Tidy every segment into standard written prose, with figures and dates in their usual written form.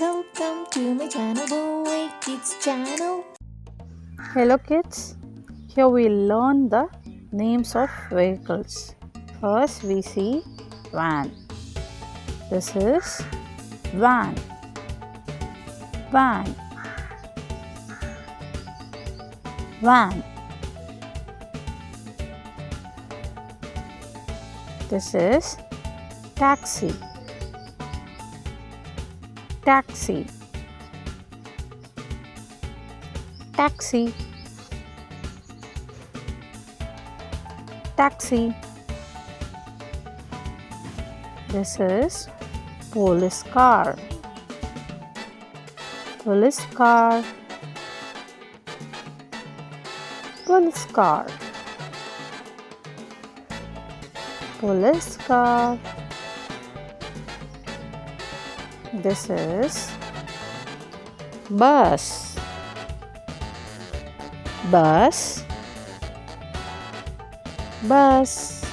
Welcome to my channel, Boy Kids channel. Hello kids, here we learn the names of vehicles. First we see van. This is van. Van. Van. This is taxi. Taxi. Taxi. Taxi. This is police car. Police car. Police car. Police car. This is bus. Bus. Bus.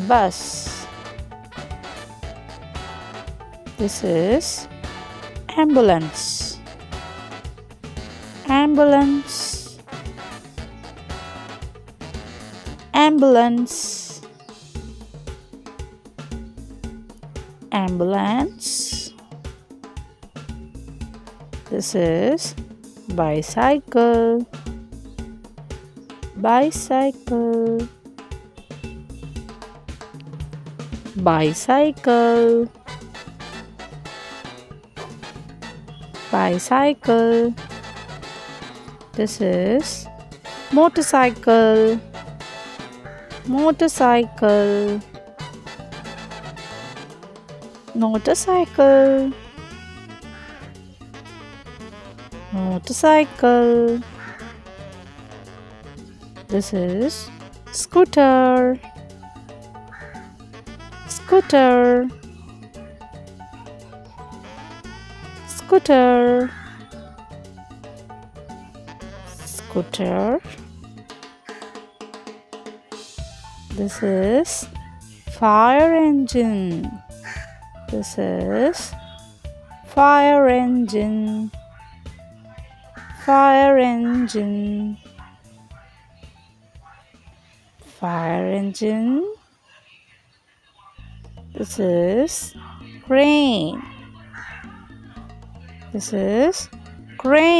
Bus. This is ambulance. Ambulance. Ambulance. Ambulance. This is bicycle. Bicycle. Bicycle. Bicycle. This is motorcycle. Motorcycle. Motorcycle. Motorcycle. This is scooter. Scooter. Scooter. Scooter. This is fire engine. This is fire engine. Fire engine. Fire engine. This is crane. This is crane.